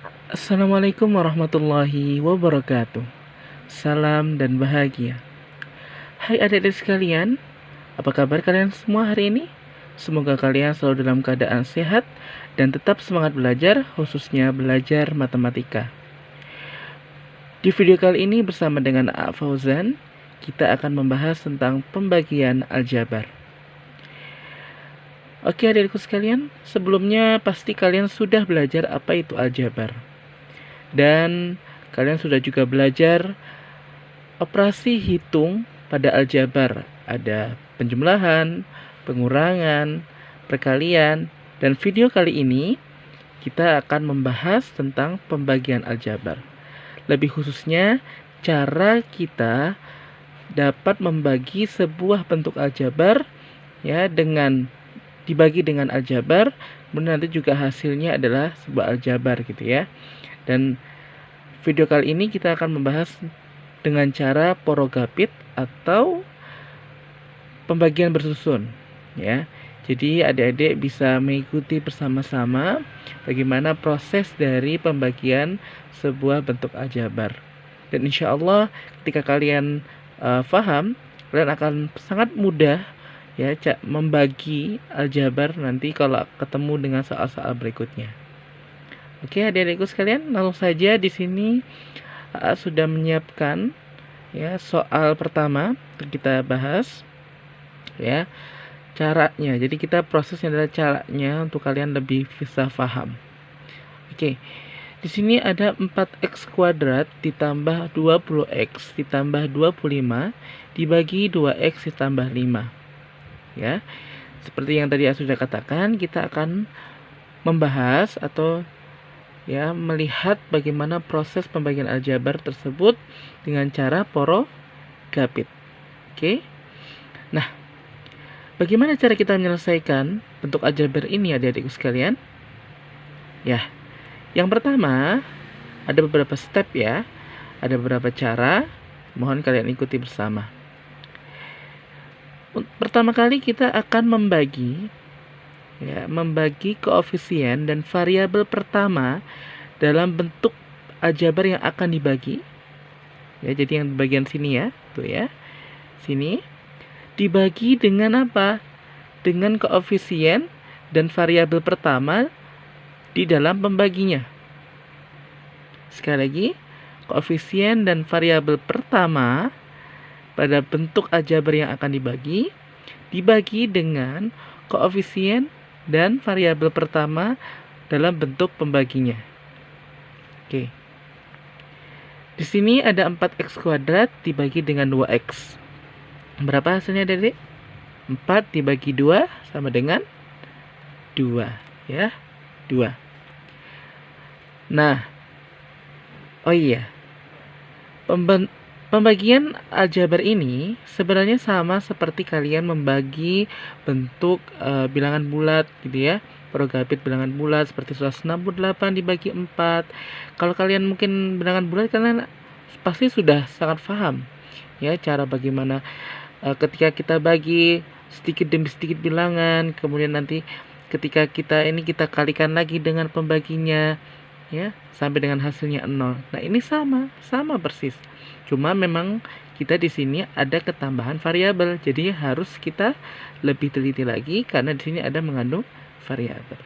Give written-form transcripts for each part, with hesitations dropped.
Assalamualaikum warahmatullahi wabarakatuh. Salam dan bahagia. Hai adik-adik sekalian, apa kabar kalian semua hari ini? Semoga kalian selalu dalam keadaan sehat dan tetap semangat belajar, khususnya belajar matematika. Di video kali ini bersama dengan A. Fauzan, kita akan membahas tentang pembagian aljabar. Oke adik-adikku sekalian, sebelumnya pasti kalian sudah belajar apa itu aljabar. Dan kalian sudah juga belajar operasi hitung pada aljabar. Ada penjumlahan, pengurangan, perkalian, dan video kali ini kita akan membahas tentang pembagian aljabar. Lebih khususnya, cara kita dapat membagi sebuah bentuk aljabar ya dengan dibagi dengan aljabar, kemudian nanti juga hasilnya adalah sebuah aljabar gitu ya. Dan video kali ini kita akan membahas dengan cara porogapit atau pembagian bersusun ya. Jadi adik-adik bisa mengikuti bersama-sama bagaimana proses dari pembagian sebuah bentuk aljabar. Dan insya Allah ketika kalian paham, kalian akan sangat mudah ya membagi aljabar nanti kalau ketemu dengan soal-soal berikutnya. Oke, adik-adikku sekalian, langsung saja di sini sudah menyiapkan ya soal pertama untuk kita bahas ya caranya. Jadi kita prosesnya adalah caranya untuk kalian lebih bisa paham. Oke. Di sini ada 4x kuadrat ditambah 20x ditambah 25 dibagi 2x ditambah 5. Ya. Seperti yang tadi sudah katakan, kita akan membahas atau ya melihat bagaimana proses pembagian aljabar tersebut dengan cara porogapit. Oke. Nah, bagaimana cara kita menyelesaikan bentuk aljabar ini adik-adikku sekalian? Ya. Yang pertama, ada beberapa step ya. Ada beberapa cara, mohon kalian ikuti bersama. Pertama kali kita akan membagi koefisien dan variabel pertama dalam bentuk aljabar yang akan dibagi. Ya, jadi yang bagian sini ya, tuh ya. Sini dibagi dengan apa? Dengan koefisien dan variabel pertama di dalam pembaginya. Sekali lagi, koefisien dan variabel pertama pada bentuk aljabar yang akan dibagi dengan koefisien dan variabel pertama dalam bentuk pembaginya. Oke. Di sini ada 4x kuadrat dibagi dengan 2x. Berapa hasilnya, Dedek? 4 dibagi 2 sama dengan 2, ya. 2. Nah, oh iya. Pembagian aljabar ini sebenarnya sama seperti kalian membagi bentuk bilangan bulat gitu ya. Porogapit bilangan bulat seperti 168 dibagi 4. Kalau kalian mungkin bilangan bulat, kalian pasti sudah sangat paham ya cara bagaimana ketika kita bagi sedikit demi sedikit bilangan, kemudian nanti ketika kita kalikan lagi dengan pembaginya ya sampai dengan hasilnya 0. Nah, ini sama persis. Cuma memang kita di sini ada ketambahan variabel. Jadi harus kita lebih teliti lagi karena di sini ada mengandung variabel.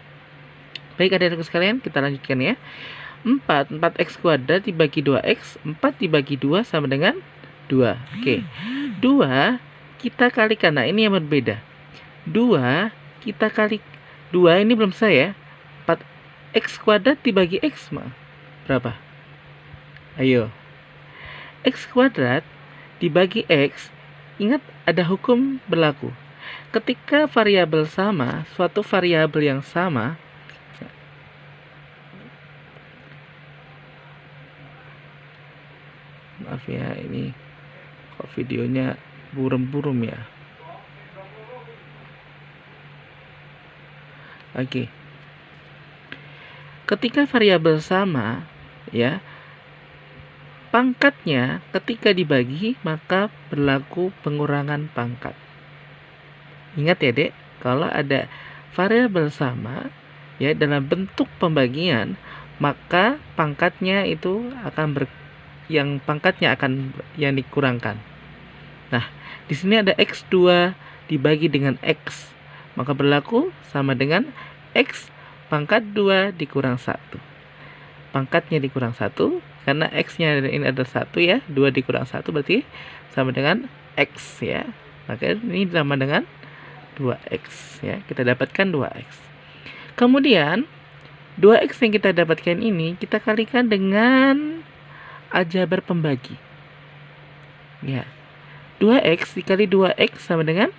Baik adik-adik sekalian, kita lanjutkan ya. 4x kuadrat dibagi 2x, 4 dibagi 2 sama dengan 2. Oke. 2 kita kalikan. Nah, ini yang berbeda. 2 kita kali 2 ini belum saya. 4x kuadrat dibagi x berapa? Ayo. X kuadrat dibagi X, ingat ada hukum berlaku. Ketika variabel sama, suatu variabel yang sama, maaf ya, ini kok videonya buram-buram ya. Oke. Ketika variabel sama, ya, pangkatnya ketika dibagi maka berlaku pengurangan pangkat. Ingat ya, Dek, kalau ada variabel sama ya dalam bentuk pembagian, maka pangkatnya itu akan yang dikurangkan. Nah, di sini ada X2 dibagi dengan X, maka berlaku sama dengan X pangkat 2 dikurang 1. Pangkatnya dikurang 1, karena X-nya ini adalah 1 ya, 2 dikurang 1 berarti sama dengan X ya. Maka ini sama dengan 2X ya, kita dapatkan 2X. Kemudian 2X yang kita dapatkan ini kita kalikan dengan aljabar pembagi. Ya. 2X dikali 2X sama dengan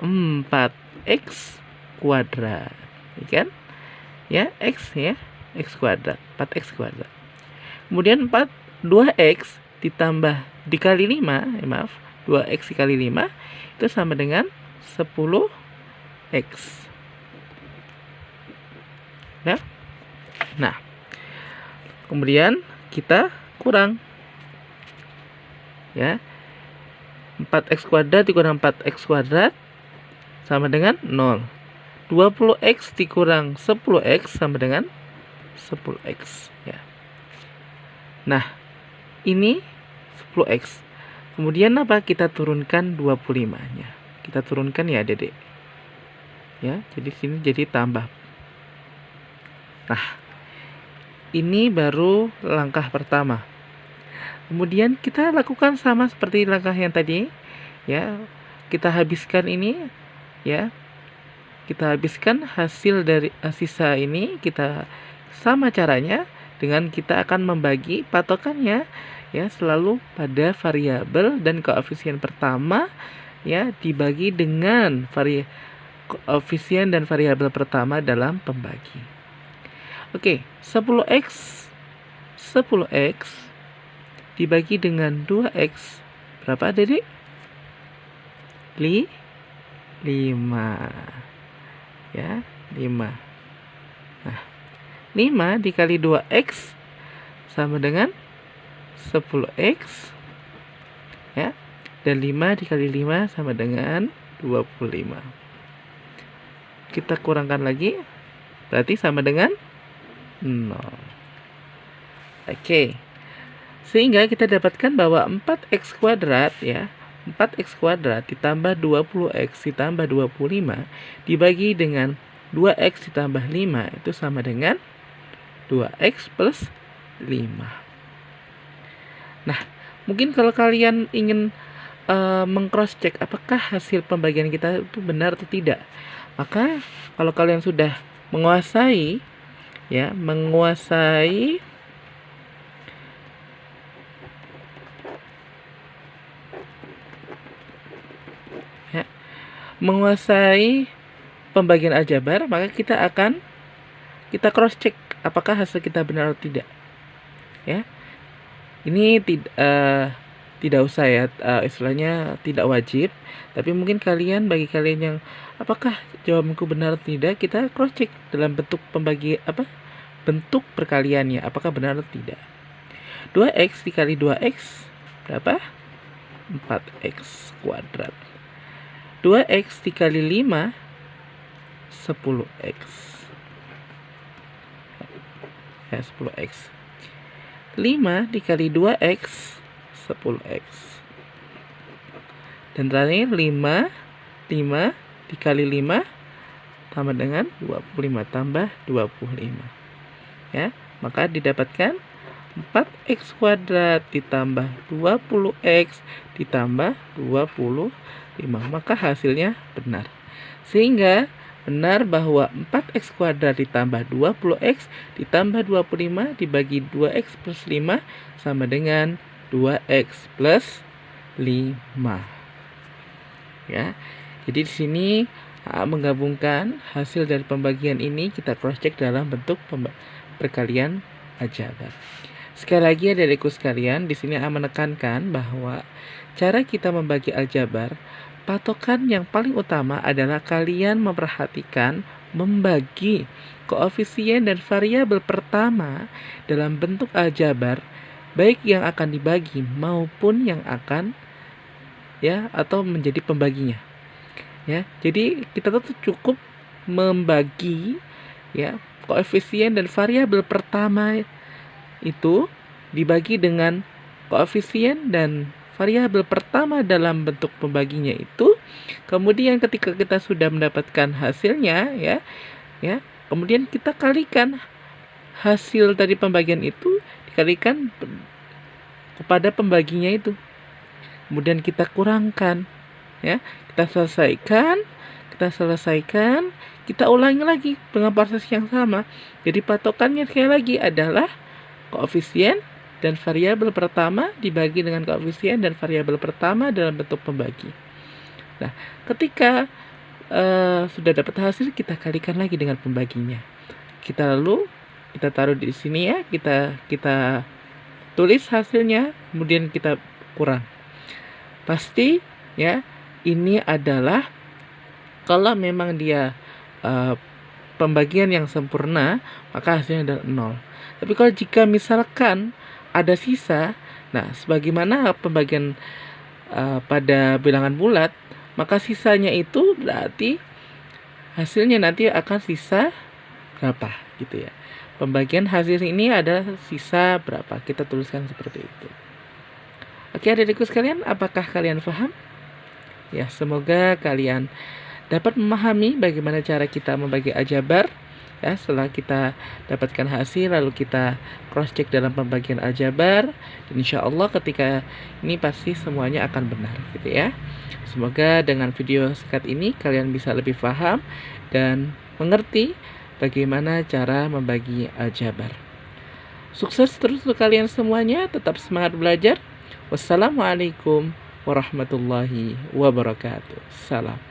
4X kuadrat. Ya kan? Ya, X ya, X kuadrat, 4X kuadrat. Kemudian 2X ditambah dikali 5, 2X dikali 5 itu sama dengan 10X. Ya. Nah, kemudian kita kurang ya, 4X kuadrat dikurang 4X kuadrat sama dengan 0. 20X dikurang 10X sama dengan 10X ya. Nah, ini 10X. Kemudian apa? Kita turunkan 25-nya. Kita turunkan ya, Dedek. Ya, jadi sini jadi tambah. Nah, ini baru langkah pertama. Kemudian kita lakukan sama seperti langkah yang tadi ya. Kita habiskan ini ya. Kita habiskan hasil dari sisa ini, kita sama caranya dengan kita akan membagi patokannya ya selalu pada variabel dan koefisien pertama ya dibagi dengan koefisien dan variabel pertama dalam pembagi. Oke, 10X dibagi dengan 2X berapa, Dedek? 5 ya, 5. Nah, 5 dikali 2X sama dengan 10X ya, dan 5 dikali 5 sama dengan 25. Kita kurangkan lagi, berarti sama dengan 0. Oke, sehingga kita dapatkan bahwa 4X kuadrat ya, 4X kuadrat ditambah 20X ditambah 25 dibagi dengan 2X ditambah 5 itu sama dengan 2X plus 5. Nah, mungkin kalau kalian ingin meng-cross check apakah hasil pembagian kita itu benar atau tidak, maka kalau kalian sudah menguasai pembagian aljabar, maka kita cross check apakah hasil kita benar atau tidak ya. Ini tidak usah ya, istilahnya tidak wajib, tapi mungkin bagi kalian yang apakah jawabanku benar atau tidak, kita cross check dalam bentuk bentuk perkaliannya apakah benar atau tidak. 2X dikali 2X berapa? 4X kuadrat. 2X dikali 5 10X ya, 10X. 5 dikali 2X 10X. Dan terakhir 5 dikali 5 sama dengan 25 tambah 25 ya, maka didapatkan 4X kuadrat ditambah 20X ditambah 25, maka hasilnya benar. Sehingga benar bahwa 4X kuadrat ditambah 20X ditambah 25 dibagi 2X plus 5 sama dengan 2X plus 5 ya. Jadi di sini menggabungkan hasil dari pembagian ini kita cross check dalam bentuk perkalian aljabar. Sekali lagi adik-adikku sekalian, di sini menekankan bahwa cara kita membagi aljabar, patokan yang paling utama adalah kalian memperhatikan membagi koefisien dan variabel pertama dalam bentuk aljabar, baik yang akan dibagi maupun yang akan atau menjadi pembaginya. Ya, jadi kita tuh cukup membagi koefisien dan variabel pertama itu dibagi dengan koefisien dan variabel pertama dalam bentuk pembaginya itu, kemudian ketika kita sudah mendapatkan hasilnya ya, kemudian kita kalikan hasil dari pembagian itu dikalikan kepada pembaginya itu. Kemudian kita kurangkan ya, kita selesaikan, kita ulangi lagi dengan proses yang sama. Jadi patokannya sekali lagi adalah koefisien dan variabel pertama dibagi dengan koefisien dan variabel pertama dalam bentuk pembagi. Nah, ketika sudah dapat hasil, kita kalikan lagi dengan pembaginya. Kita taruh di sini ya, kita tulis hasilnya, kemudian kita kurang. Pasti ya, ini adalah kalau memang dia pembagian yang sempurna, maka hasilnya adalah 0. Tapi kalau jika misalkan ada sisa, nah sebagaimana pembagian pada bilangan bulat, maka sisanya itu berarti hasilnya nanti akan sisa berapa gitu ya. Pembagian hasil ini ada sisa berapa, kita tuliskan seperti itu. Oke adik-adikku sekalian, apakah kalian paham? Ya, semoga kalian dapat memahami bagaimana cara kita membagi aljabar. Ya, setelah kita dapatkan hasil, lalu kita cross check dalam pembagian aljabar, dan insya Allah ketika ini pasti semuanya akan benar gitu ya. Semoga dengan video singkat ini kalian bisa lebih paham dan mengerti bagaimana cara membagi aljabar. Sukses terus untuk kalian semuanya, tetap semangat belajar. Wassalamualaikum warahmatullahi wabarakatuh. Salam.